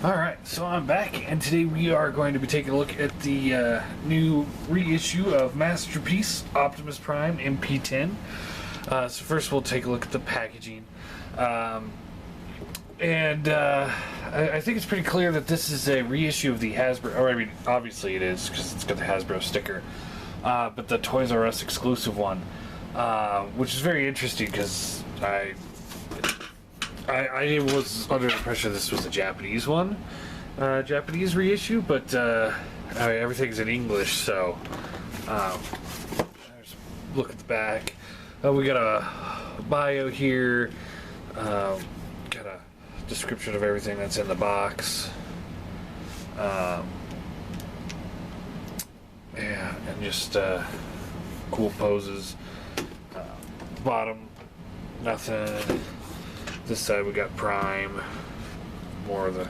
Alright, so I'm back, and today we are going to be taking a look at the new reissue of Masterpiece Optimus Prime mp-10. So first we'll take a look at the packaging. I think it's pretty clear that this is a reissue of the Hasbro, or I mean, obviously it is, because it's got the Hasbro sticker, but the Toys R Us exclusive one, which is very interesting, because I was under the impression this was a Japanese one, Japanese reissue, but everything's in English, so look at the back. We got a bio here, got a description of everything that's in the box, yeah, and just cool poses. Bottom, nothing. This side we got Prime, more of the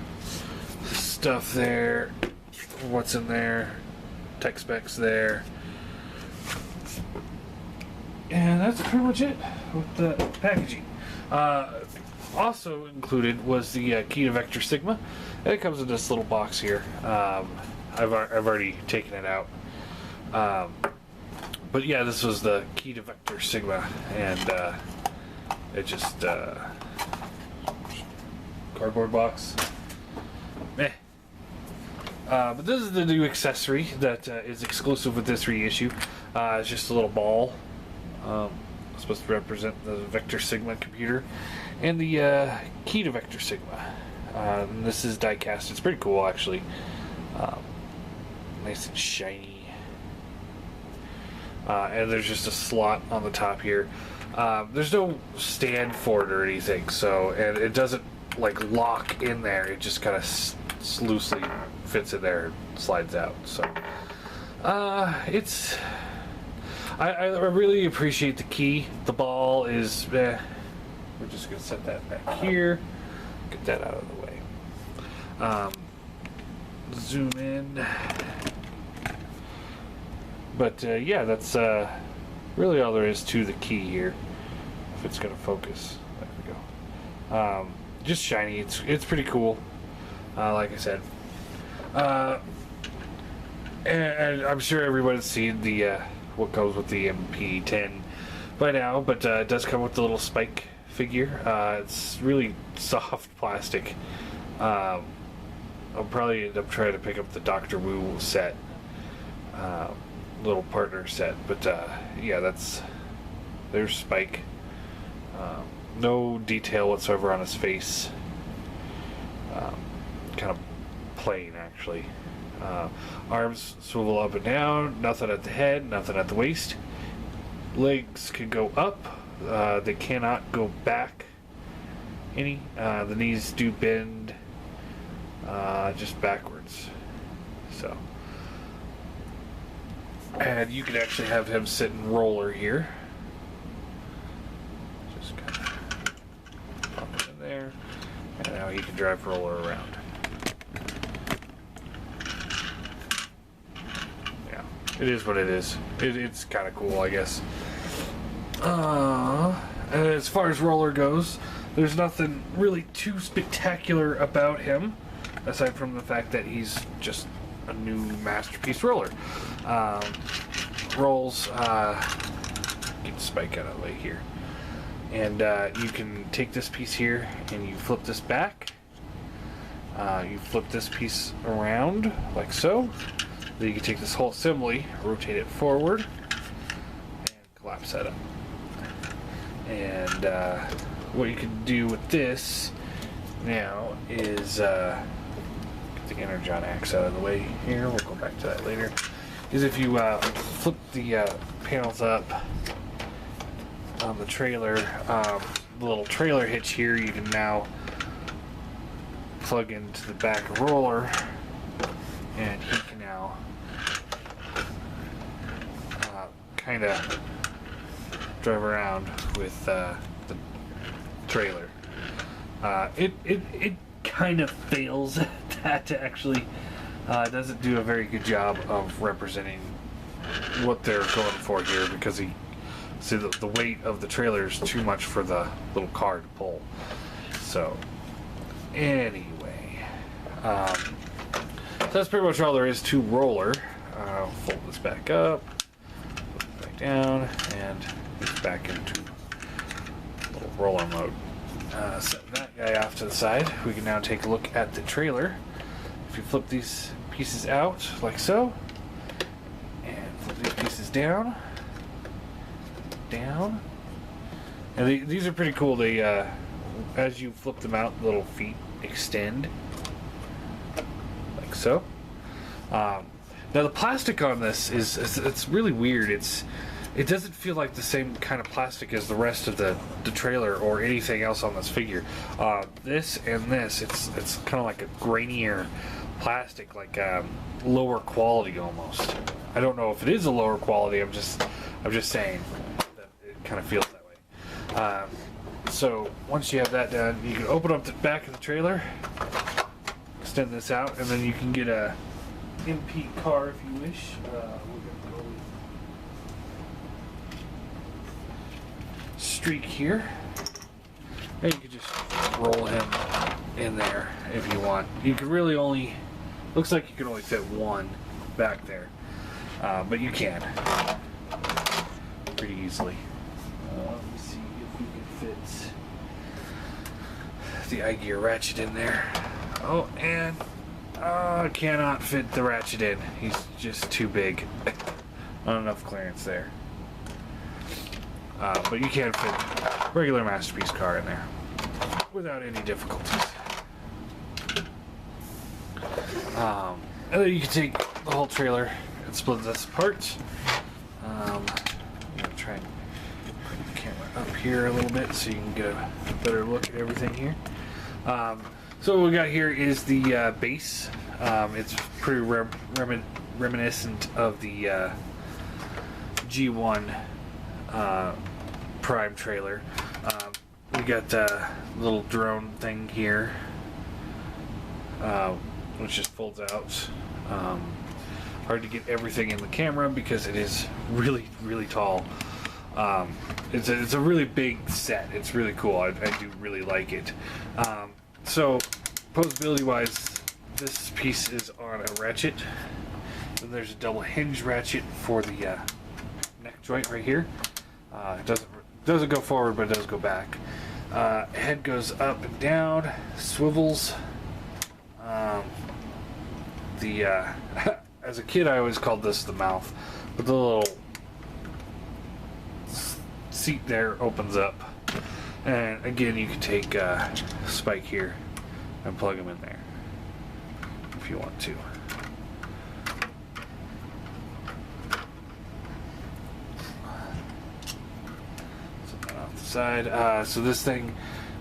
stuff there, what's in there, tech specs there, and that's pretty much it with the packaging. Also included was the key to Vector Sigma, and it comes in this little box here. I've already taken it out, but yeah, this was the key to Vector Sigma, and it just cardboard box. Meh. But this is the new accessory that is exclusive with this reissue. It's just a little ball. Supposed to represent the Vector Sigma computer. And the key to Vector Sigma. And this is die cast. It's pretty cool, actually. Nice and shiny. And there's just a slot on the top here. There's no stand for it or anything, so, and it doesn't like lock in there, it just kind of loosely fits in there and slides out. So it's I really appreciate the key. The ball is we're just gonna set that back here, get that out of the way, zoom in, but yeah, that's really all there is to the key here, if it's gonna focus. There we go. Just shiny. It's pretty cool, like I said, and I'm sure everyone's seen the what comes with the mp-10 by now, but it does come with the little spike figure. It's really soft plastic. I'll probably end up trying to pick up the Dr. Wu set, little partner set, but yeah, there's Spike. No detail whatsoever on his face. Kind of plain, actually. Arms swivel up and down, nothing at the head, nothing at the waist. Legs can go up, they cannot go back any. The knees do bend just backwards. So, and you can actually have him sit in roller here. Just kind of pop it in there, and now he can drive roller around. Yeah, it is what it is. It's kind of cool, I guess. And as far as roller goes, there's nothing really too spectacular about him, aside from the fact that he's just a new Masterpiece roller. Rolls, get the spike out of the way here, and you can take this piece here and you flip this back, you flip this piece around like so, then you can take this whole assembly, rotate it forward, and collapse that up. And what you can do with this now is get the Energon axe out of the way here, we'll go back to that later, is if you flip the panels up on the trailer, the little trailer hitch here, you can now plug into the back roller, and he can now kind of drive around with the trailer. It kind of fails at that, actually. Doesn't do a very good job of representing what they're going for here, because the weight of the trailer is too much for the little car to pull. So anyway, So that's pretty much all there is to roller. I'll fold this back up, fold it back down, and it's back into little roller mode. Set that guy off to the side. We can now take a look at the trailer. If you flip these pieces out like so, and flip these pieces down, and these are pretty cool. They, as you flip them out, the little feet extend like so. Now the plastic on this it's really weird. It doesn't feel like the same kind of plastic as the rest of the trailer or anything else on this figure. This and this, it's kind of like a grainier plastic, like lower quality almost. I don't know if it is a lower quality. I'm just saying that it kind of feels that way. So once you have that done, you can open up the back of the trailer, extend this out, and then you can get a MP car if you wish. We're gonna go with Streak here, and you can just roll him in there if you want. You can really only, looks like you can only fit one back there, but you can pretty easily. Let me see if we can fit the I-gear ratchet in there. Oh, and cannot fit the ratchet in. He's just too big. Not enough clearance there. But you can fit regular Masterpiece car in there without any difficulties. And then you can take the whole trailer and split this apart. I'm going to try and put the camera up here a little bit so you can get a better look at everything here. So what we got here is the base. It's pretty reminiscent of the G1 Prime trailer. We got a little drone thing here, which just folds out. Hard to get everything in the camera because it is really, really tall. It's a really big set. It's really cool. I do really like it. So posability wise, this piece is on a ratchet. Then there's a double hinge ratchet for the neck joint right here. It doesn't go forward, but it does go back. Head goes up and down, swivels. As a kid, I always called this the mouth, but the little seat there opens up, and again, you can take a spike here and plug them in there if you want to. Side. So this thing,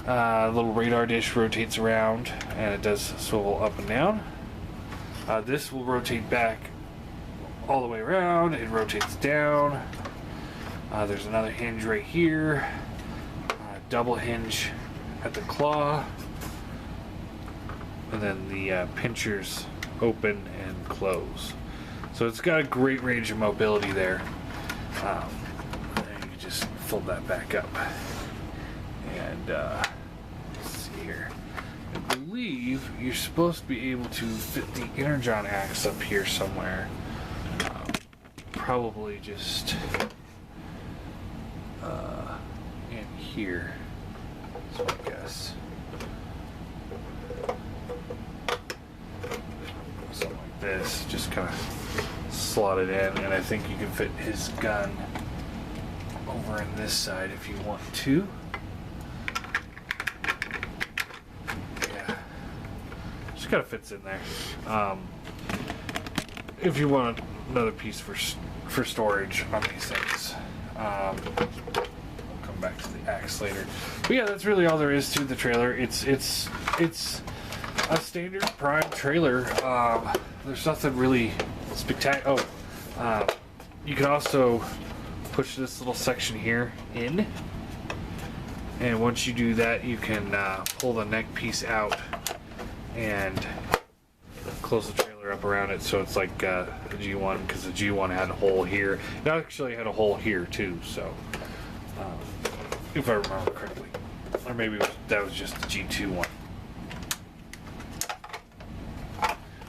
little radar dish rotates around, and it does swivel up and down. This will rotate back all the way around. It rotates down. There's another hinge right here. Double hinge at the claw, and then the pinchers open and close. So it's got a great range of mobility there. And you can just fold that back up. And let's see here. I believe you're supposed to be able to fit the Energon axe up here somewhere. Probably just in here. That's my guess. Something like this. Just kind of slot it in, and I think you can fit his gun over in this side if you want to. Yeah, just kind of fits in there. If you want another piece for storage on these things, we'll come back to the axe later. But yeah, that's really all there is to the trailer. It's a standard Prime trailer. There's nothing really spectacular. Oh, you can also push this little section here in, and once you do that, you can pull the neck piece out and close the trailer up around it, so it's like the G1, because the G1 had a hole here. It actually had a hole here too, so if I remember correctly, or maybe that was just the G2 one.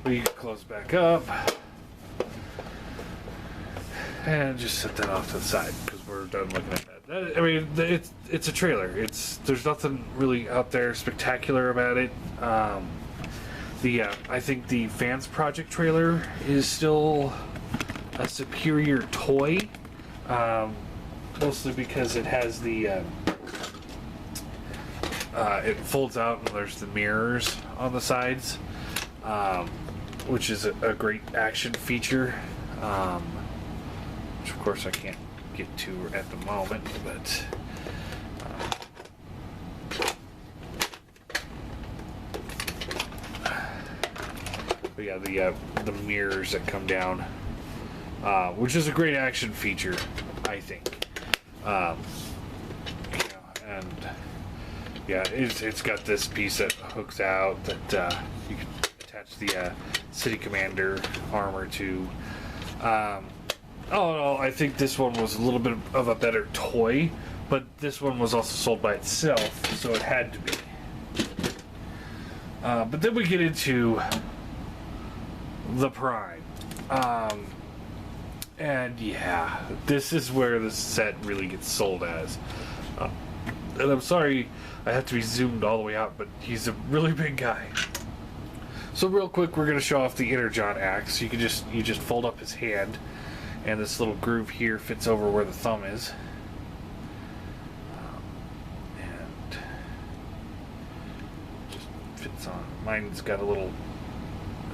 We can close back up and just set that off to the side because we're done looking at that. I mean, it's a trailer. There's nothing really out there spectacular about it. I think the Fans Project trailer is still a superior toy, mostly because it has the it folds out and there's the mirrors on the sides, which is a great action feature, which of course I can't get to at the moment, but yeah, the mirrors that come down, which is a great action feature, I think. And yeah, it's got this piece that hooks out that you can attach the City Commander armor to. All in all, I think this one was a little bit of a better toy, but this one was also sold by itself, so it had to be. But then we get into the Prime. And yeah, this is where the set really gets sold as. And I'm sorry I have to be zoomed all the way out, but he's a really big guy. So real quick, we're going to show off the Energon axe. You just fold up his hand, and this little groove here fits over where the thumb is. And just fits on. Mine's got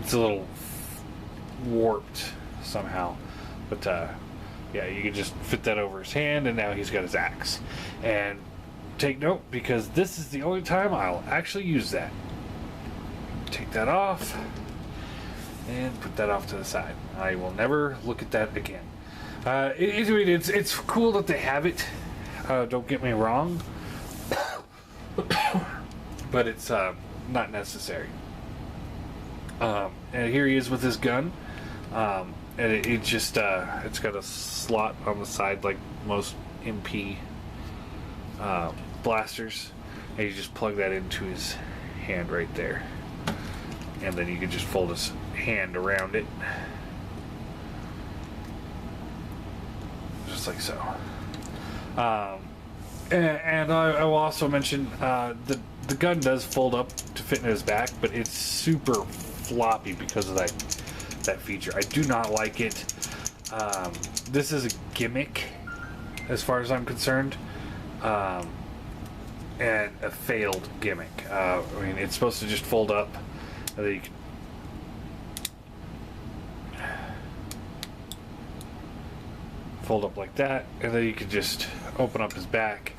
it's a little warped somehow, but yeah, you can just fit that over his hand, and now he's got his axe. And take note, because this is the only time I'll actually use that. Take that off and put that off to the side. I will never look at that again. It's cool that they have it, don't get me wrong, but it's not necessary. And here he is with his gun. And it's got a slot on the side like most MP blasters, and you just plug that into his hand right there, and then you can just fold his hand around it, just like so. And I will also mention the gun does fold up to fit in his back, but it's super floppy because of that feature. I do not like it. This is a gimmick as far as I'm concerned, and a failed gimmick. I mean, it's supposed to just fold up, and then you can fold up like that, and then you can just open up his back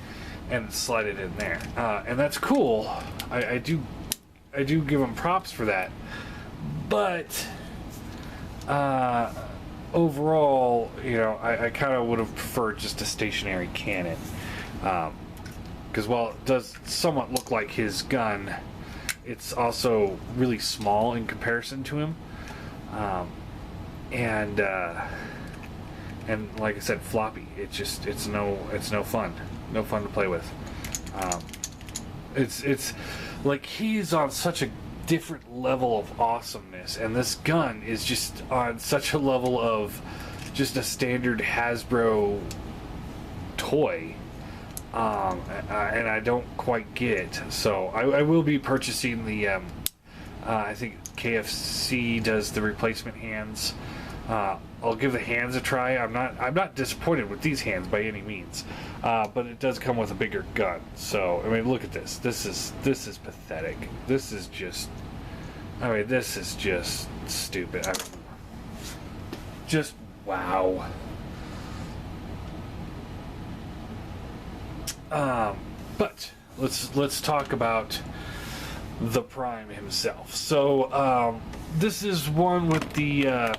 and slide it in there, and that's cool. I do give him props for that, but overall, you know, I kind of would have preferred just a stationary cannon, because while it does somewhat look like his gun, it's also really small in comparison to him, and like I said, floppy. It's no fun to play with. It's like he's on such a different level of awesomeness, and this gun is just on such a level of just a standard Hasbro toy, and I don't quite get it. So I will be purchasing the I think KFC does the replacement hands. I'll give the hands a try. I'm not disappointed with these hands by any means, but it does come with a bigger gun. So I mean, look at this. This is pathetic. This is just stupid. Just wow. But let's talk about the Prime himself. So this is one with the.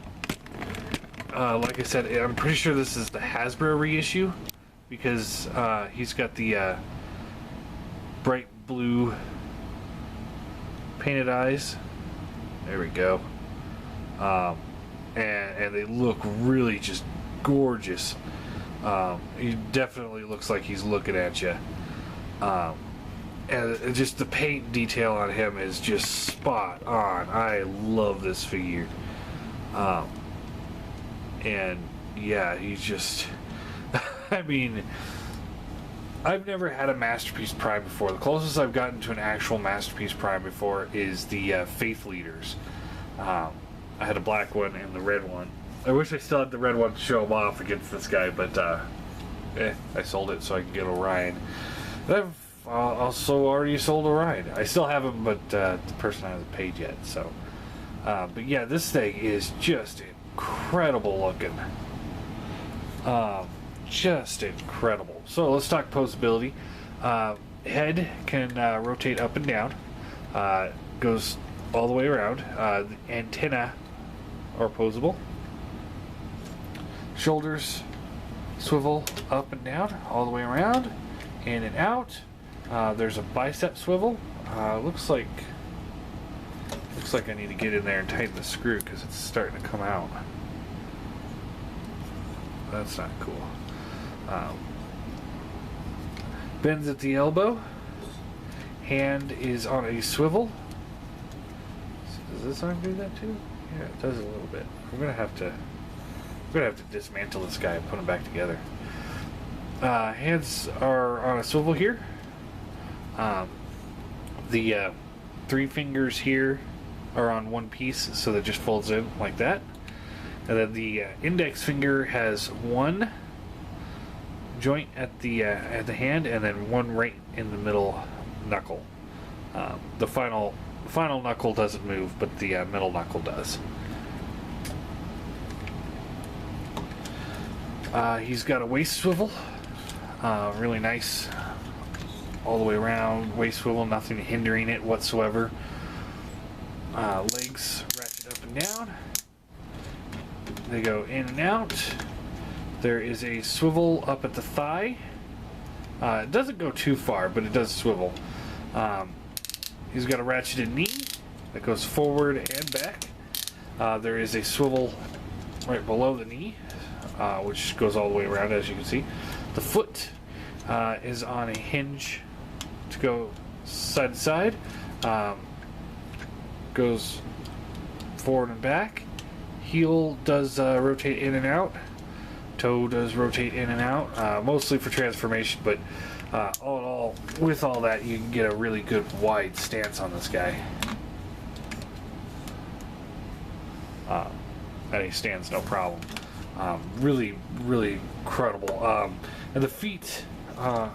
Like I said, I'm pretty sure this is the Hasbro reissue, because he's got the bright blue painted eyes. There we go. And they look really just gorgeous. He definitely looks like he's looking at you. And just the paint detail on him is just spot on. I love this figure. And yeah, he's just... I mean, I've never had a Masterpiece Prime before. The closest I've gotten to an actual Masterpiece Prime before is the Faith Leaders. I had a black one and the red one. I wish I still had the red one to show him off against this guy, but I sold it so I could get Orion. And I've also already sold Orion. I still have him, but the person hasn't paid yet. So, but yeah, this thing is just incredible looking. Just incredible. So let's talk posability. Head can rotate up and down. Goes all the way around. The antenna are posable. Shoulders swivel up and down, all the way around, in and out. There's a bicep swivel. Looks like I need to get in there and tighten the screw because it's starting to come out. That's not cool. Bends at the elbow. Hand is on a swivel. Does this arm do that too? Yeah, it does a little bit. We're gonna have to dismantle this guy and put him back together. Hands are on a swivel here. The 3 fingers here are on one piece, so that just folds in like that. And then the index finger has one joint at the hand, and then one right in the middle knuckle. The final knuckle doesn't move, but the middle knuckle does. He's got a waist swivel, really nice, all the way around waist swivel, nothing hindering it whatsoever. Legs ratchet up and down. They go in and out. There is a swivel up at the thigh. It doesn't go too far, but it does swivel. He's got a ratcheted knee that goes forward and back. There is a swivel right below the knee, which goes all the way around, as you can see. The foot is on a hinge to go side to side. Goes forward and back. Heel does rotate in and out. Toe does rotate in and out, mostly for transformation, but all in all, with all that, you can get a really good wide stance on this guy. And he stands no problem. Really, really incredible. And the feet, I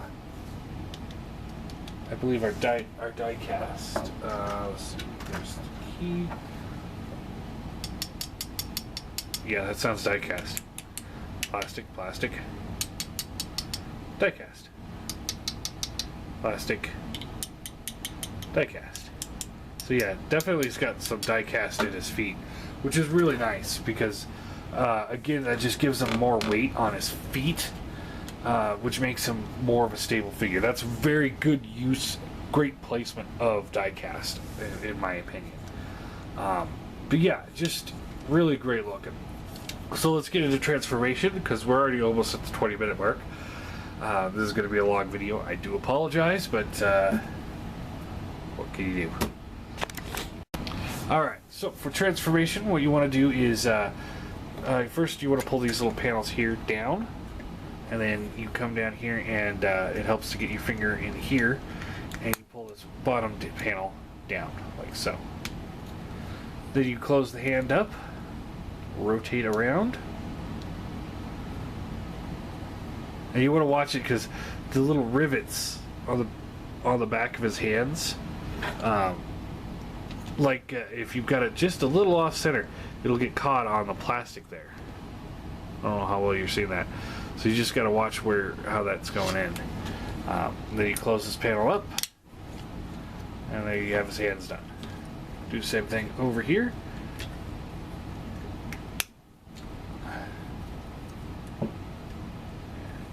believe, are die cast. Let's see. There's the key. Yeah, that sounds die cast. Plastic, die cast. Plastic, die cast. So yeah, definitely he's got some die cast in his feet, which is really nice because, again, that just gives him more weight on his feet, which makes him more of a stable figure. That's very good use, great placement of die cast, in my opinion. But yeah, just really great looking. So let's get into transformation, because we're already almost at the 20-minute mark. This is going to be a long video. I do apologize, but what can you do? Alright, so for transformation, what you want to do is, first you want to pull these little panels here down, and then you come down here, and it helps to get your finger in here, and you pull this bottom panel down, like so. Then you close the hand up, rotate around, and you want to watch it because the little rivets on the back of his hands, if you've got it just a little off center, it'll get caught on the plastic there. I don't know how well you're seeing that, so you just got to watch how that's going in. Then you close this panel up, and there you have his hands done. Do the same thing over here.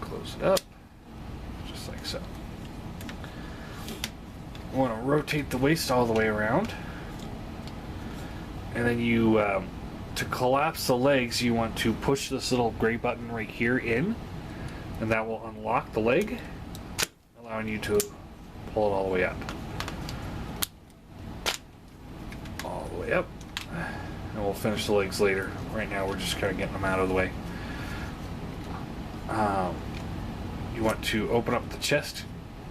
Close it up, just like so. You want to rotate the waist all the way around, and then you, to collapse the legs, you want to push this little gray button right here in, and that will unlock the leg, allowing you to pull it all the way up. All the way up. And we'll finish the legs later. Right now we're just kind of getting them out of the way. You want to open up the chest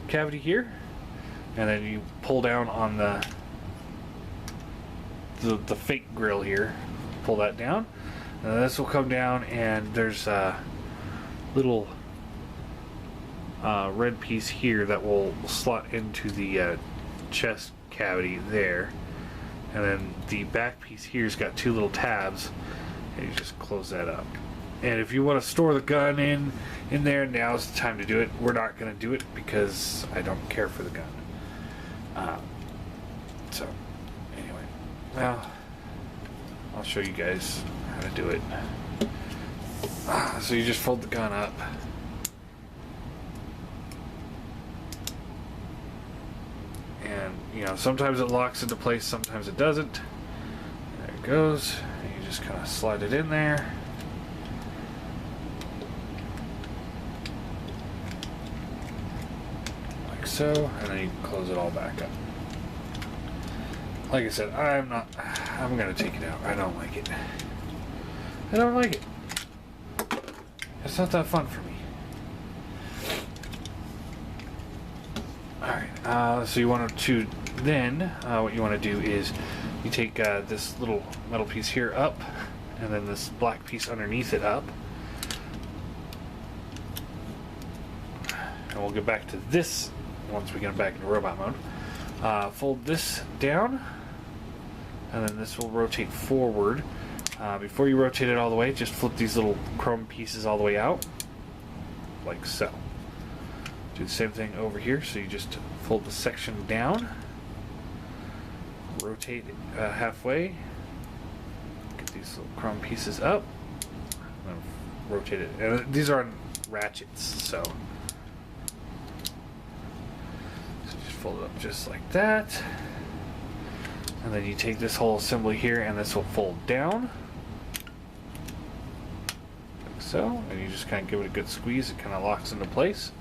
cavity here, and then you pull down on the fake grill here. Pull that down, and this will come down, and there's a little red piece here that will slot into the chest cavity there, and then the back piece here's got two little tabs, and you just close that up. And if you want to store the gun in there, now's the time to do it. We're not going to do it because I don't care for the gun. So anyway, well, I'll show you guys how to do it. So you just fold the gun up. And, you know, sometimes it locks into place, sometimes it doesn't. There it goes. And you just kind of slide it in there. Like so. And then you can close it all back up. Like I said, I'm going to take it out. I don't like it. I don't like it. It's not that fun for me. Alright, so you want to then, what you want to do is you take this little metal piece here up, and then this black piece underneath it up. And we'll get back to this once we get back into robot mode. Fold this down, and then this will rotate forward. Before you rotate it all the way, just flip these little chrome pieces all the way out, like so. Do the same thing over here, so you just fold the section down, rotate halfway, get these little chrome pieces up, and rotate it. And these are on ratchets, so just fold it up just like that. And then you take this whole assembly here, and this will fold down, like so, and you just kind of give it a good squeeze. It kind of locks into place.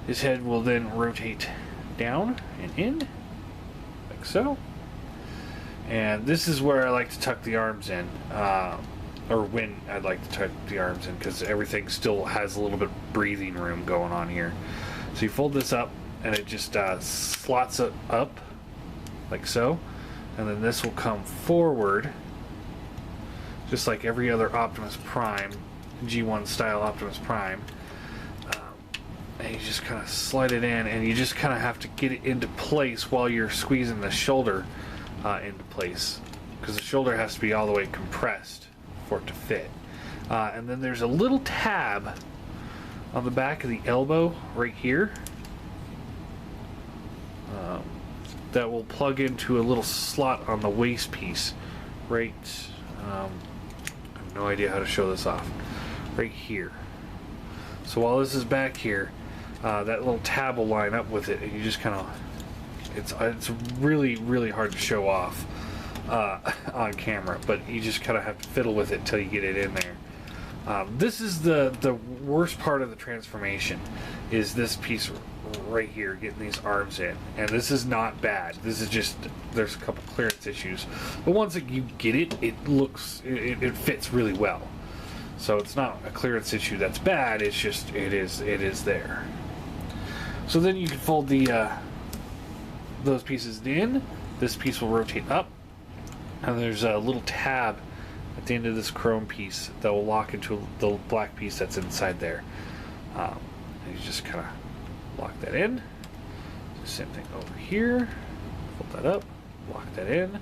His head will then rotate down and in, like so. And this is where I like to tuck the arms in, or when I'd like to tuck the arms in, because everything still has a little bit of breathing room going on here. So you fold this up, and it just slots it up, like so. And then this will come forward, just like every other Optimus Prime, G1 style Optimus Prime. And you just kind of slide it in, and you just kind of have to get it into place while you're squeezing the shoulder into place, because the shoulder has to be all the way compressed for it to fit. And then there's a little tab on the back of the elbow right here that will plug into a little slot on the waist piece right, I have no idea how to show this off, right here. So while this is back here, that little tab will line up with it, and you just kind of, it's really, really hard to show off on camera, but you just kind of have to fiddle with it till you get it in there. This is the worst part of the transformation, is this piece right here, getting these arms in. And this is not bad. This is just, there's a couple clearance issues, but once you get it, it fits really well. So it's not a clearance issue that's bad, it's just, it is there. So then you can fold those pieces in. This piece will rotate up, and there's a little tab at the end of this chrome piece that will lock into the black piece that's inside there. And you just kind of lock that in. Same thing over here. Fold that up, lock that in.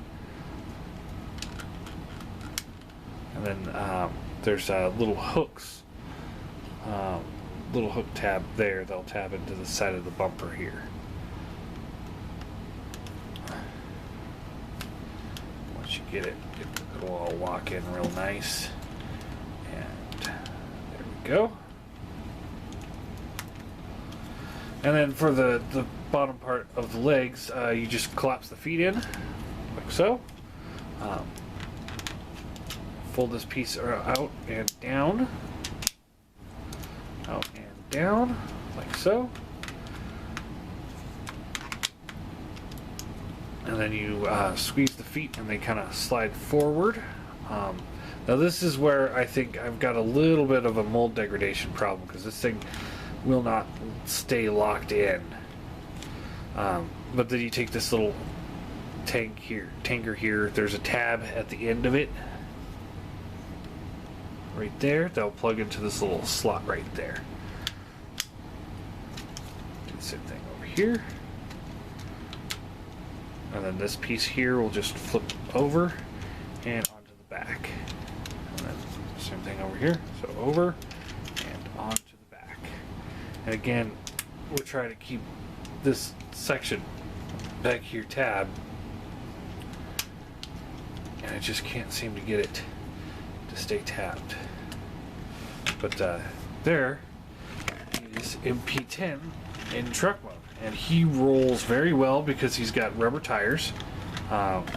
And then there's little hooks, little hook tab there. They'll tab into the side of the bumper here. Once you get it, it'll all lock in real nice. And there we go. And then for the bottom part of the legs, you just collapse the feet in, like so. Fold this piece out and down, out and down, like so. and then you squeeze the feet and they kind of slide forward. Now this is where I think I've got a little bit of a mold degradation problem, because this thing will not stay locked in. But then you take this little tanker here, there's a tab at the end of it right there that'll plug into this little slot right there. Do the same thing over here, and then this piece here will just flip over and onto the back, and then same thing over here, so over and onto the back. And again, we're trying to keep this section back here tab, and I just can't seem to get it to stay tabbed. But there is mp-10 in truck mode, and he rolls very well because he's got rubber tires.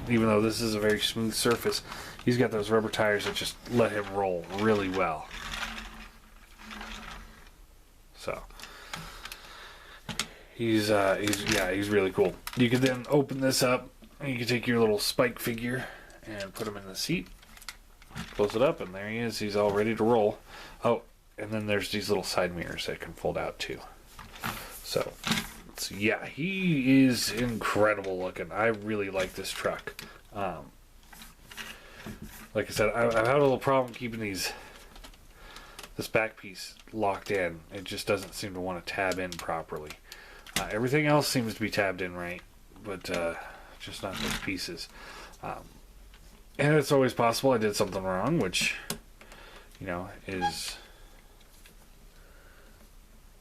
Even though this is a very smooth surface, he's got those rubber tires that just let him roll really well. So he's really cool. You can then open this up, and you can take your little spike figure and put him in the seat, close it up, and there he is. He's all ready to roll. Oh, and then there's these little side mirrors that can fold out too. So yeah, he is incredible looking. I really like this truck. Like I said, I've had a little problem keeping this back piece locked in. It just doesn't seem to want to tab in properly. Everything else seems to be tabbed in right, but just not those pieces. And it's always possible I did something wrong, which, is,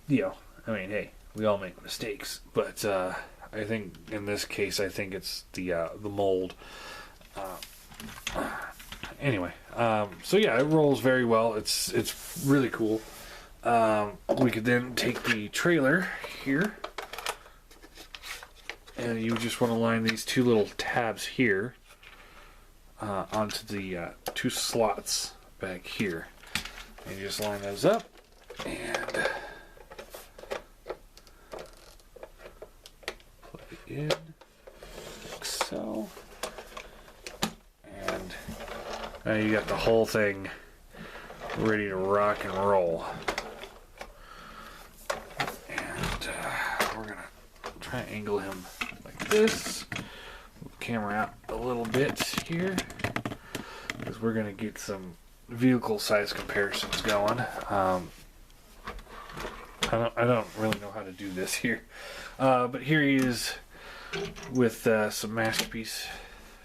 I mean, hey, we all make mistakes. But I think in this case, I think it's the mold. Anyway, so yeah, it rolls very well. It's really cool. We could then take the trailer here, and you just want to line these two little tabs here onto the two slots back here, and you just line those up and plug it in like so, and now you got the whole thing ready to rock and roll. And we're gonna try and angle him like this. Move the camera out a little bit here, because we're gonna get some vehicle size comparisons going. I don't really know how to do this here, but here he is with some Masterpiece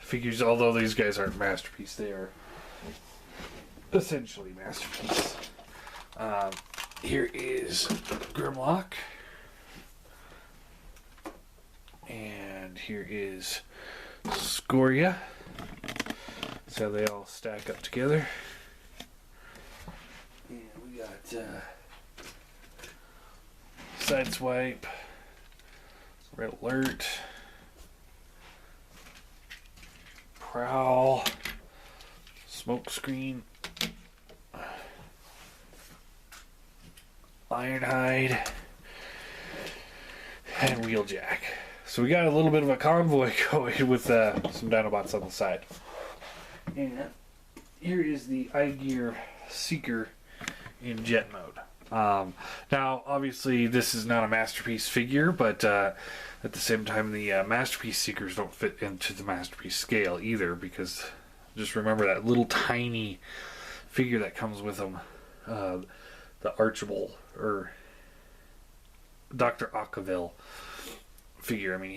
figures. Although these guys aren't Masterpiece, they are essentially Masterpiece. Here is Grimlock, and here is Scoria. So they all stack up together. And we got Sideswipe, Red Alert, Prowl, Smokescreen, Ironhide, and Wheeljack. So we got a little bit of a convoy going with some Dinobots on the side. And here is the iGear Seeker in jet mode. Now, obviously, this is not a Masterpiece figure, but at the same time, the Masterpiece Seekers don't fit into the Masterpiece scale either, because just remember that little tiny figure that comes with them, the Archibald, or Dr. Acaville figure. I mean,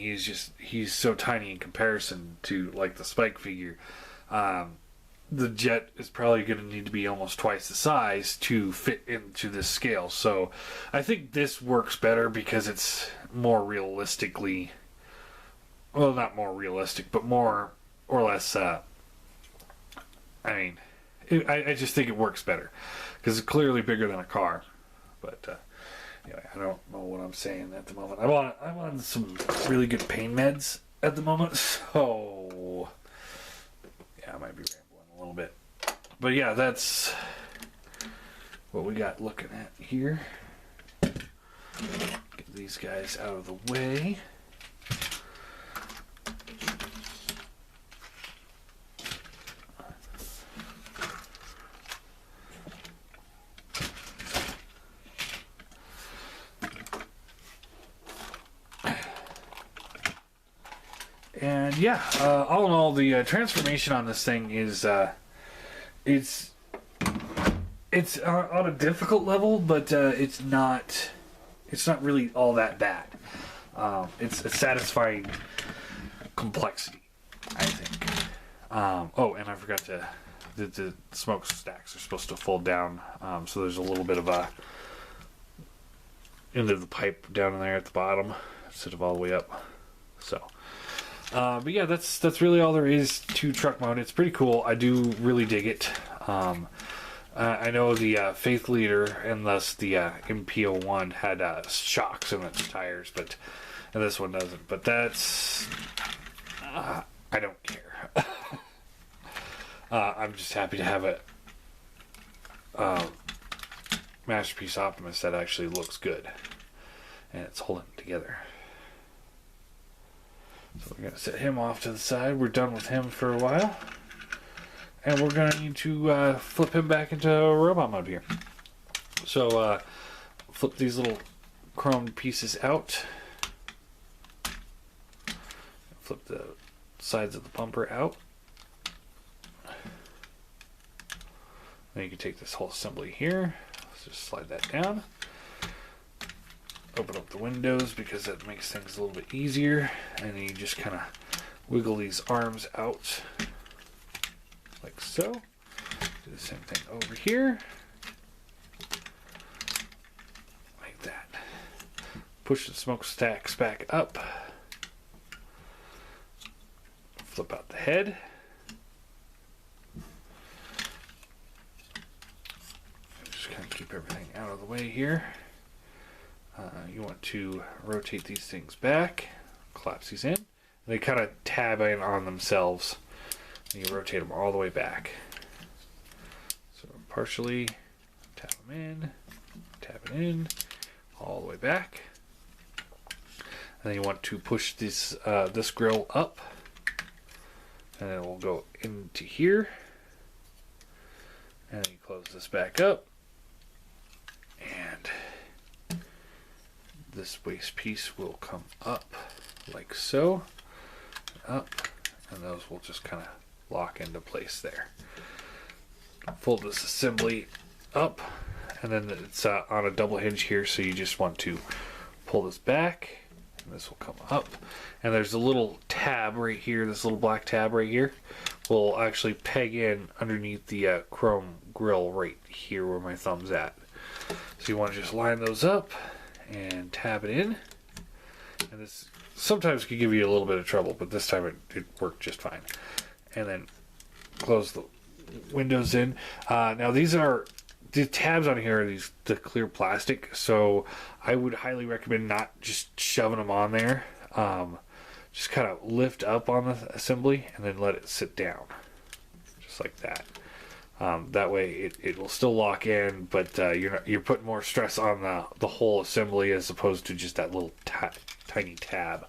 he's so tiny in comparison to, like, the Spike figure. The jet is probably going to need to be almost twice the size to fit into this scale. So I think this works better because it's more realistically, well, not more realistic, but more or less, I just think it works better because it's clearly bigger than a car. But anyway, I don't know what I'm saying at the moment. I'm on some really good pain meds at the moment, so yeah, I might be rambling a little bit. But yeah, that's what we got looking at here. Get these guys out of the way. And yeah, all in all, the transformation on this thing is it's on a difficult level, but it's not really all that bad. It's a satisfying complexity, I think. Oh, and I forgot the smokestacks are supposed to fold down, so there's a little bit of a into the pipe down in there at the bottom instead of all the way up. So, but yeah, that's really all there is to truck mode. It's pretty cool. I do really dig it. I know the Faith Leader and thus the mp-10 had shocks in its tires, and this one doesn't. But that's I don't care. I'm just happy to have a Masterpiece Optimus that actually looks good and it's holding it together. So we're gonna set him off to the side. We're done with him for a while. And we're going to need to flip him back into robot mode here. So, flip these little chrome pieces out. Flip the sides of the bumper out. Then you can take this whole assembly here. Let's just slide that down. Open up the windows because that makes things a little bit easier. And then you just kind of wiggle these arms out. Like so. Do the same thing over here. Like that. Push the smokestacks back up. Flip out the head. Just kind of keep everything out of the way here. You want to rotate these things back. Collapse these in. They kind of tab in on themselves. You rotate them all the way back. So partially tap them in, tap it in, all the way back. And then you want to push this this grill up, and then it will go into here. And then you close this back up, and this waste piece will come up like so, up, and those will just kind of lock into place there. Fold this assembly up, and then it's on a double hinge here, so you just want to pull this back, and this will come up. And there's a little tab right here, this little black tab right here, will actually peg in underneath the chrome grill right here where my thumb's at. So you want to just line those up and tab it in. And this sometimes can give you a little bit of trouble, but this time it worked just fine. And then close the windows in. Now these are the tabs on here are the clear plastic, so I would highly recommend not just shoving them on there. Just kind of lift up on the assembly and then let it sit down, just like that. That way it will still lock in, but you're putting more stress on the whole assembly as opposed to just that little tiny tab.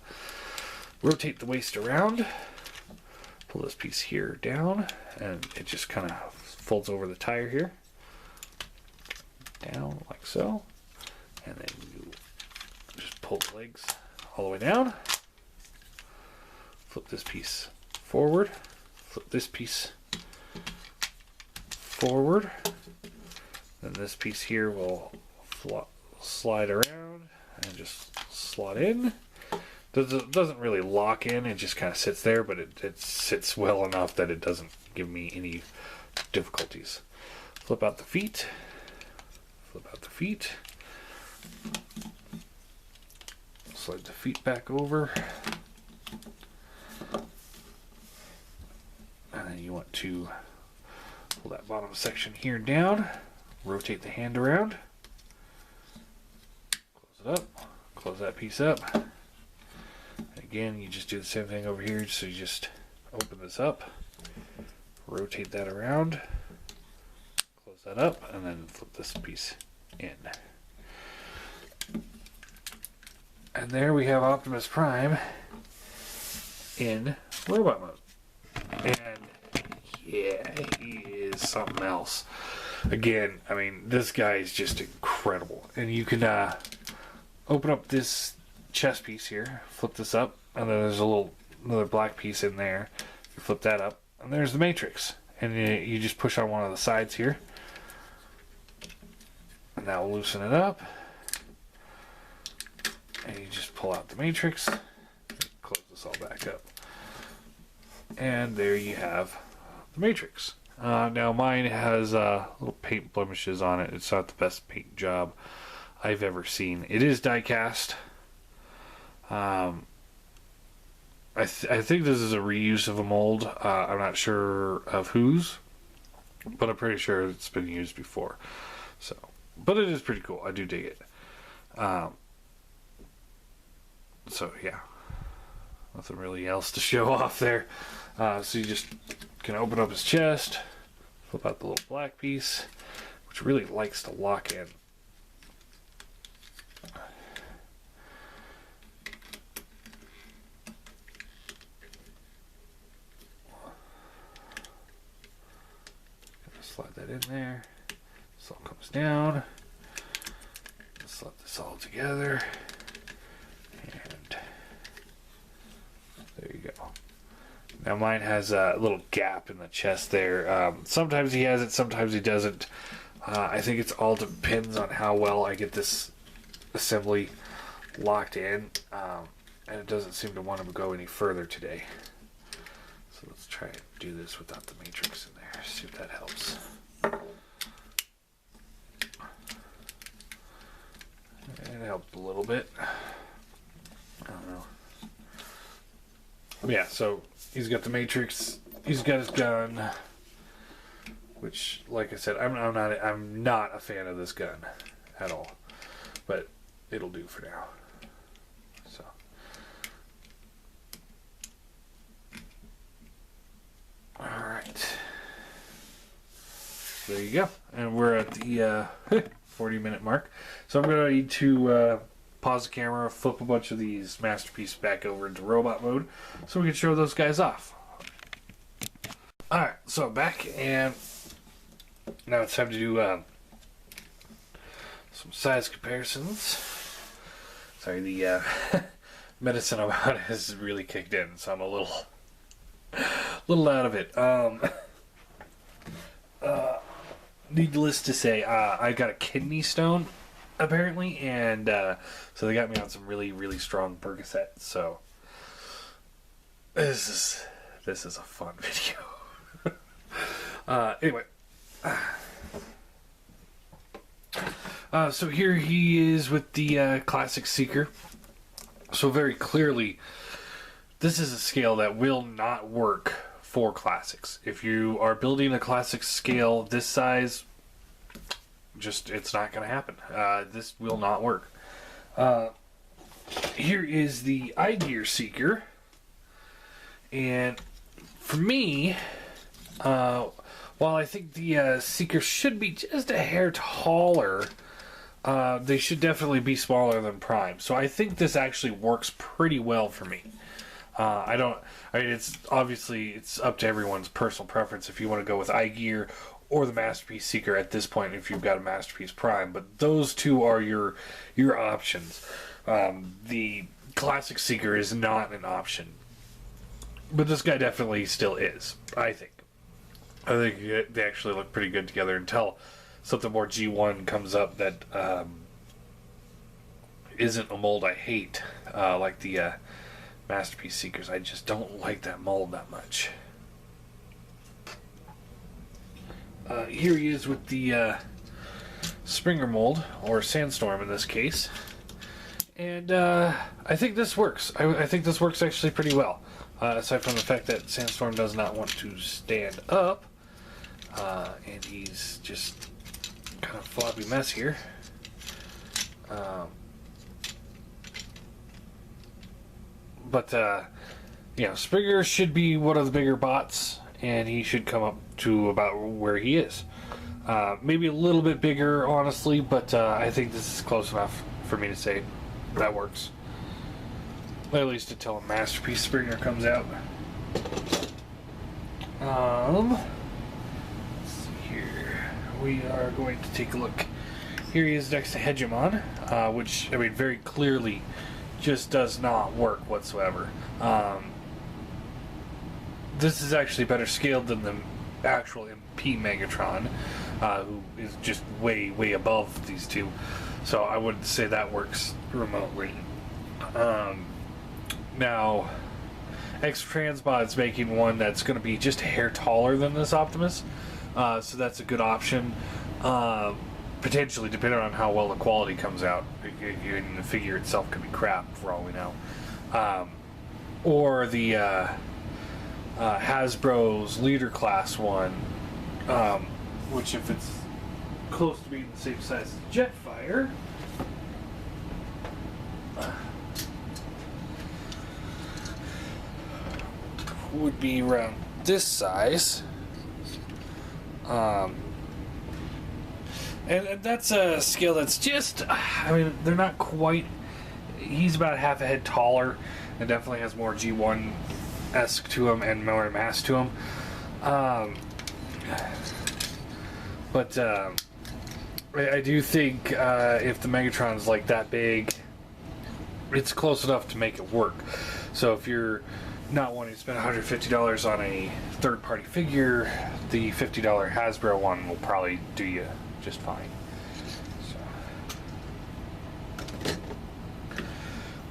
Rotate the waist around. Pull this piece here down, and it just kind of folds over the tire here. Down like so. And then you just pull the legs all the way down. Flip this piece forward. Flip this piece forward. Then this piece here will slide around and just slot in. Doesn't really lock in, it just kind of sits there, but it sits well enough that it doesn't give me any difficulties. Flip out the feet. Flip out the feet. Slide the feet back over. And then you want to pull that bottom section here down. Rotate the hand around. Close it up. Close that piece up. Again, you just do the same thing over here, so you just open this up, rotate that around, close that up, and then flip this piece in. And there we have Optimus Prime in robot mode. And yeah, he is something else. Again, I mean, this guy is just incredible. And you can open up this chest piece here, flip this up, and then there's a little another black piece in there. You flip that up, and there's the matrix. And you just push on one of the sides here, and that will loosen it up. And you just pull out the matrix, close this all back up, and there you have the matrix. Now mine has little paint blemishes on it. It's not the best paint job I've ever seen. It is die cast. I think this is a reuse of a mold. I'm not sure of whose, but I'm pretty sure it's been used before. So, but it is pretty cool. I do dig it. So yeah, nothing really else to show off there. So you just can open up his chest, flip out the little black piece, which really likes to lock in. Slide that in there. This all comes down. Let's let this all together. And there you go. Now mine has a little gap in the chest there. Sometimes he has it, sometimes he doesn't. I think it all depends on how well I get this assembly locked in. And it doesn't seem to want to go any further today. So let's try and do this without the matrix in there. See if that helps. It helped a little bit. I don't know. Yeah, so he's got the matrix. He's got his gun, which, like I said, I'm not a fan of this gun at all, but it'll do for now. So. All right. There you go. And we're at the 40-minute mark. So I'm going to need to pause the camera, flip a bunch of these Masterpiece back over into robot mode so we can show those guys off. Alright, so back, and now it's time to do some size comparisons. Sorry, the medicine about has really kicked in, so I'm a little out of it. Needless to say, I got a kidney stone, apparently, and so they got me on some really, really strong Percocet. So this is a fun video. Anyway, so here he is with the Classic Seeker. So very clearly, this is a scale that will not work for classics. If you are building a classic scale this size, just it's not going to happen. This will not work. Here is the Idea Seeker, and for me, while I think the Seeker should be just a hair taller, they should definitely be smaller than Prime. So I think this actually works pretty well for me. I mean, it's obviously it's up to everyone's personal preference if you want to go with iGear or the Masterpiece Seeker at this point if you've got a Masterpiece Prime. But those two are your options. The Classic Seeker is not an option, but this guy definitely still is. I think they actually look pretty good together until something more G1 comes up that isn't a mold I hate, like the Masterpiece Seekers. I just don't like that mold that much. Here he is with the Springer mold, or Sandstorm in this case. And I think this works. I think this works actually pretty well. Aside from the fact that Sandstorm does not want to stand up. And he's just kind of a floppy mess here. But you know, Springer should be one of the bigger bots, and he should come up to about where he is. Maybe a little bit bigger, honestly, but I think this is close enough for me to say that works. At least until a Masterpiece Springer comes out. Let's see here. We are going to take a look. Here he is next to Hegemon, which, I mean, very clearly just does not work whatsoever. this is actually better scaled than the actual MP Megatron, who is just way, way above these two. So I wouldn't say that works remotely. Now, X-Transbot's making one that's going to be just a hair taller than this Optimus, so that's a good option. Potentially, depending on how well the quality comes out. The figure itself could be crap, for all we know. Or the Hasbro's Leader Class one, which if it's close to being the same size as Jetfire, would be around this size. And that's a scale that's just, I mean, they're not quite, he's about half a head taller and definitely has more G1-esque to him and more mass to him. But I do think if the Megatron's like that big, it's close enough to make it work. So if you're not wanting to spend $150 on a third-party figure, the $50 Hasbro one will probably do you just fine. So.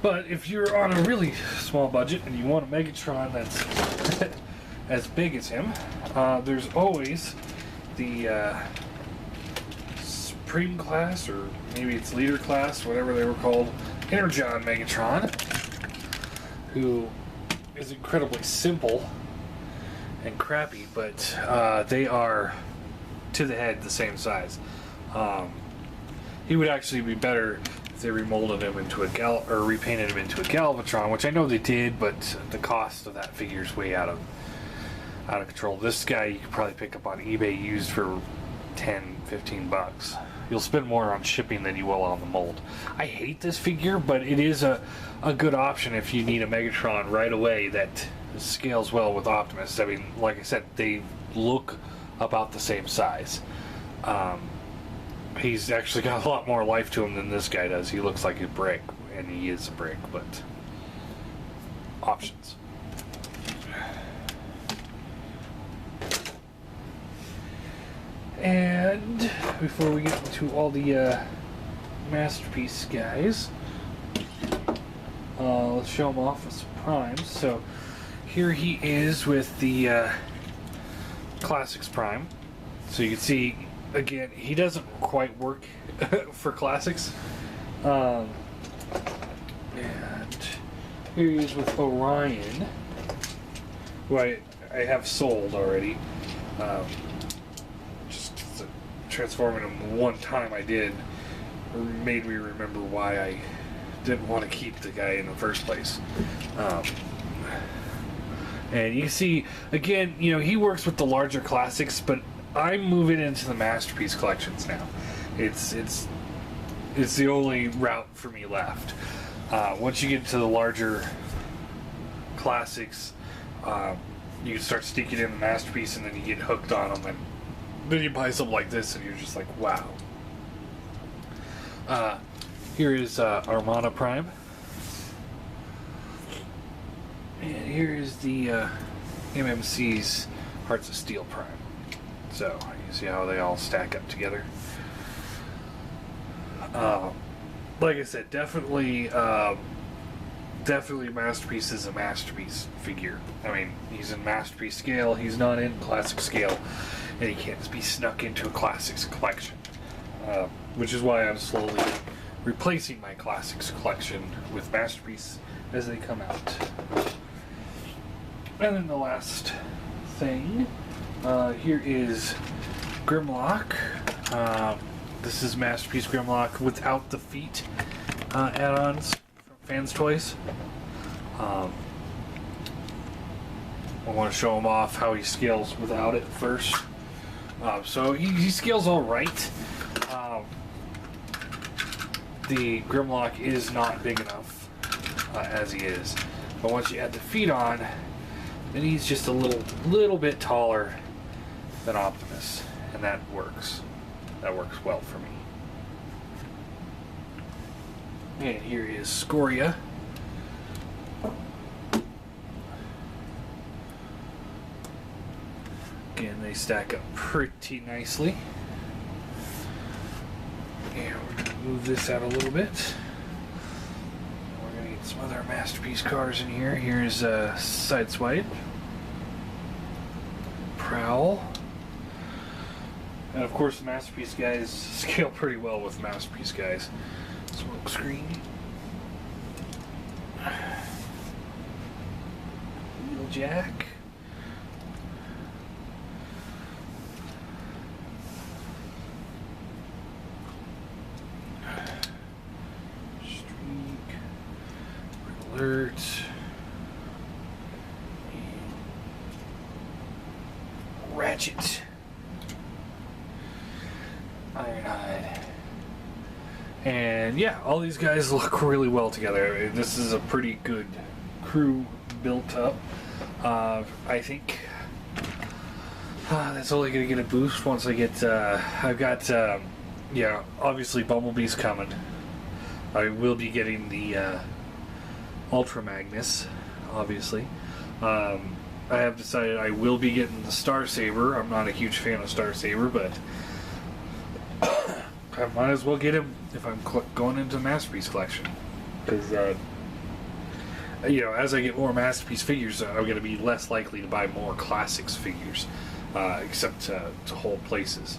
But if you're on a really small budget and you want a Megatron that's as big as him, there's always the Supreme class, or maybe it's Leader class, whatever they were called, Energon Megatron, who is incredibly simple and crappy, but they are to the head the same size. He would actually be better if they remolded him into a repainted him into a Galvatron, which I know they did, but the cost of that figure is way out of control. This guy you could probably pick up on eBay used for $10-15. You'll spend more on shipping than you will on the mold. I hate this figure, but it is a good option if you need a Megatron right away that scales well with Optimus. I mean, like I said, they look about the same size. He's actually got a lot more life to him than this guy does. He looks like a brick, and he is a brick, but options. And before we get into all the Masterpiece guys, let's show him off with some primes. So here he is with the Classics Prime. So you can see, again, he doesn't quite work for Classics. And here he is with Orion, who I have sold already. Transforming him one time I did made me remember why I didn't want to keep the guy in the first place. And you see, again, you know, he works with the larger classics, but I'm moving into the Masterpiece collections now. It's the only route for me left. Once you get to the larger classics, you can start sneaking in the Masterpiece, and then you get hooked on them, and then you buy something like this and you're just like, wow. Here is Armada Prime. And here is the MMC's Hearts of Steel Prime. So, you see how they all stack up together. Like I said, definitely Masterpiece is a Masterpiece figure. I mean, he's in Masterpiece scale, he's not in Classic scale. And he can't be snuck into a Classics collection. Which is why I'm slowly replacing my Classics collection with Masterpiece as they come out. And then the last thing, here is Grimlock. This is Masterpiece Grimlock without the feet add-ons from Fans Toys. I want to show him off how he scales without it first. So he scales all right. The Grimlock is not big enough as he is, but once you add the feet on, then he's just a little bit taller than Optimus, and that works. That works well for me. And here is Scoria. stack up pretty nicely. And we're going to move this out a little bit. We're going to get some other Masterpiece cars in here. Here's Sideswipe, Prowl, and of course the Masterpiece guys scale pretty well with Masterpiece guys. Smoke screen, Wheeljack, Streak, Alert, Ratchet, Ironhide. And yeah, all these guys look really well together. This is a pretty good crew built up. I think that's only going to get a boost once I get... I've got, yeah, obviously Bumblebee's coming. I will be getting the Ultra Magnus, obviously. I have decided I will be getting the Star Saber. I'm not a huge fan of Star Saber, but I might as well get him if I'm going into Masterpiece collection. Because, you know, as I get more Masterpiece figures, I'm going to be less likely to buy more Classics figures, except to hold places.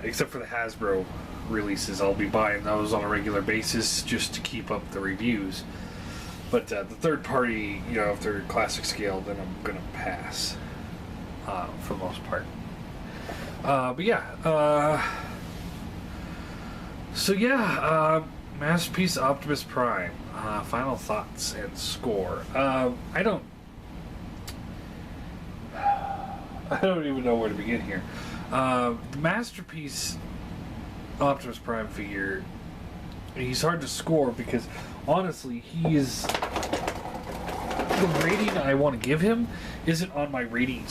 Except for the Hasbro releases, I'll be buying those on a regular basis just to keep up the reviews. But the third party, you know, if they're classic scale, then I'm going to pass for the most part. But yeah, so yeah, Masterpiece Optimus Prime. Final thoughts and score. I don't even know where to begin here. Masterpiece Optimus Prime figure, he's hard to score because honestly, he is... the rating I want to give him isn't on my rating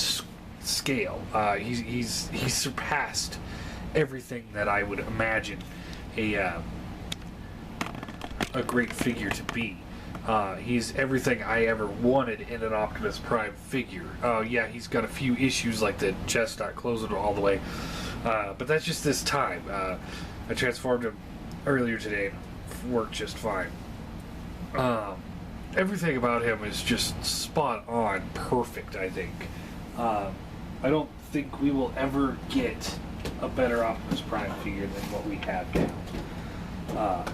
scale. He's surpassed everything that I would imagine a great figure to be. He's everything I ever wanted in an Optimus Prime figure. Yeah, he's got a few issues like the chest not closing all the way, but that's just this time. I transformed him earlier today and worked just fine. Everything about him is just spot on, perfect, I think. I don't think we will ever get a better Optimus Prime figure than what we have now.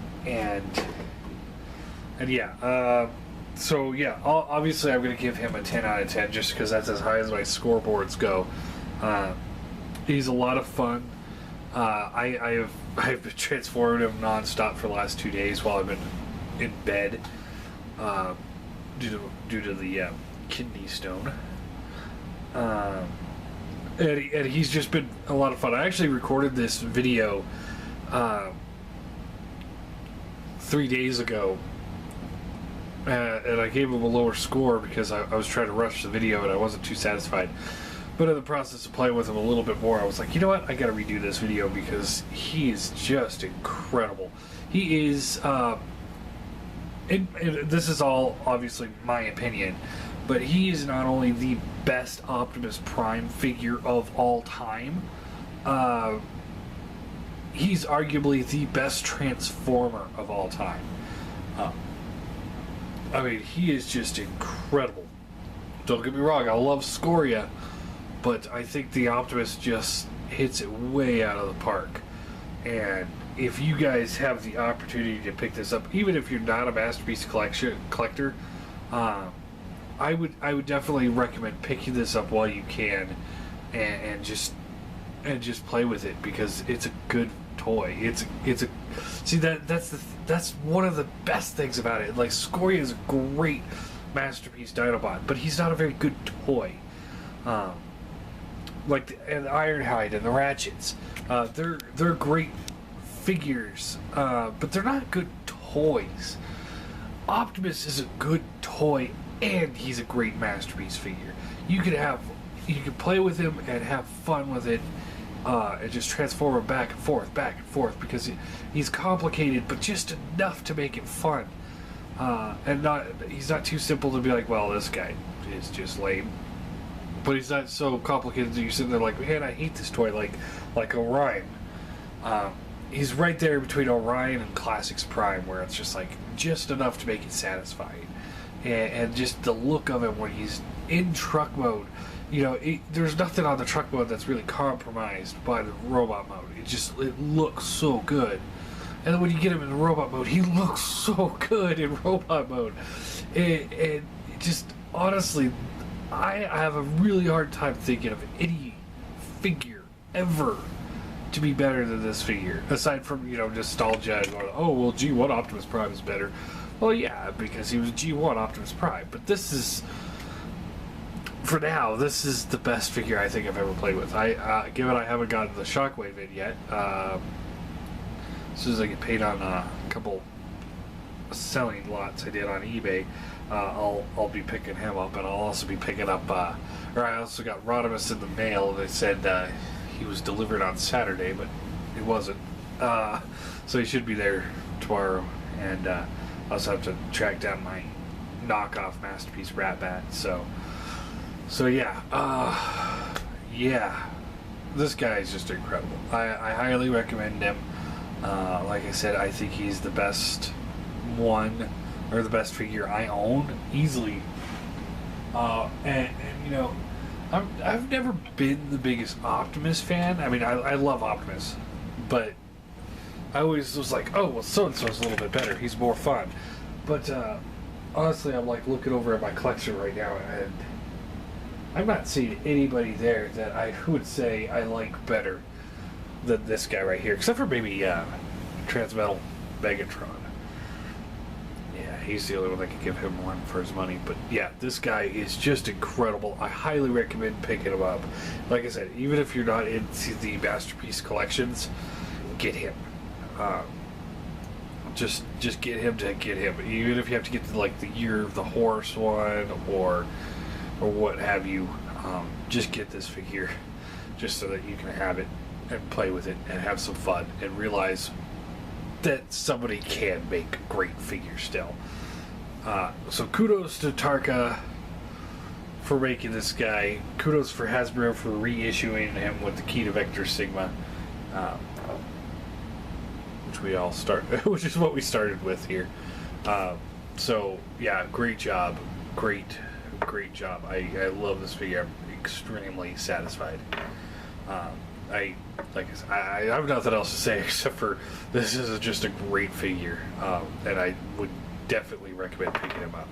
And yeah, so yeah, obviously I'm going to give him a 10 out of 10 just because that's as high as my scoreboards go. He's a lot of fun. I've been transforming him non-stop for the last 2 days while I've been in bed due to the kidney stone. And he's just been a lot of fun. I actually recorded this video 3 days ago, and I gave him a lower score because I was trying to rush the video and I wasn't too satisfied. But in the process of playing with him a little bit more, I was like, you know what, I gotta redo this video because he is just incredible. He is, and this is all obviously my opinion, but he is not only the best Optimus Prime figure of all time, he's arguably the best Transformer of all time. I mean, he is just incredible. Don't get me wrong, I love Scoria, but I think the Optimus just hits it way out of the park. And if you guys have the opportunity to pick this up, even if you're not a Masterpiece collector, I would definitely recommend picking this up while you can, and just play with it because it's a good toy. That's one of the best things about it. Like, Scoria is a great Masterpiece Dinobot, but he's not a very good toy. Like the Ironhide and the Ratchets, they're great figures, but they're not good toys. Optimus is a good toy, and he's a great Masterpiece figure. You can play with him and have fun with it, and just transform him back and forth, because he's complicated, but just enough to make it fun. And he's not too simple to be like, well, this guy is just lame. but he's not so complicated that you're sitting there like, man, I hate this toy, like Orion. He's right there between Orion and Classics Prime, where it's just enough to make it satisfying, and just the look of him when he's in truck mode. There's nothing on the truck mode that's really compromised by the robot mode. It looks so good. And then when you get him in the robot mode, he looks so good in robot mode. And just, honestly, I have a really hard time thinking of any figure ever to be better than this figure. Aside from, nostalgia and going, oh, well, G1 Optimus Prime is better. Well, yeah, because he was G1 Optimus Prime. But this is... For now, this is the best figure I think I've ever played with. Given I haven't gotten the Shockwave in yet, as soon as I get paid on a couple selling lots I did on eBay, I'll be picking him up, and I'll also be picking up. I also got Rodimus in the mail. They said he was delivered on Saturday, but it wasn't. So he should be there tomorrow, and I also have to track down my knockoff Masterpiece Rat-Bat. So yeah, this guy is just incredible. I highly recommend him. Like I said, I think he's the best one, or the best figure I own, easily. And I've never been the biggest Optimus fan. I mean, I love Optimus, but I always was like, oh, well, so-and-so's a little bit better. He's more fun. But honestly, I'm looking over at my collection right now, and I'm not seeing anybody there that I would say I like better than this guy right here, except for maybe Transmetal Megatron. Yeah, he's the only one that could give him one for his money. But yeah, this guy is just incredible. I highly recommend picking him up. Like I said, even if you're not into the Masterpiece collections, get him. Just get him to get him. Even if you have to get the Year of the Horse one or what have you, just get this figure just so that you can have it and play with it and have some fun and realize that somebody can make great figures still. So kudos to Tarka for making this guy. Kudos for Hasbro for reissuing him with the key to Vector Sigma, which is what we started with here. So yeah, great job. Great job. I love this figure. I'm extremely satisfied. I have nothing else to say except for this is just a great figure, and I would definitely recommend picking him up.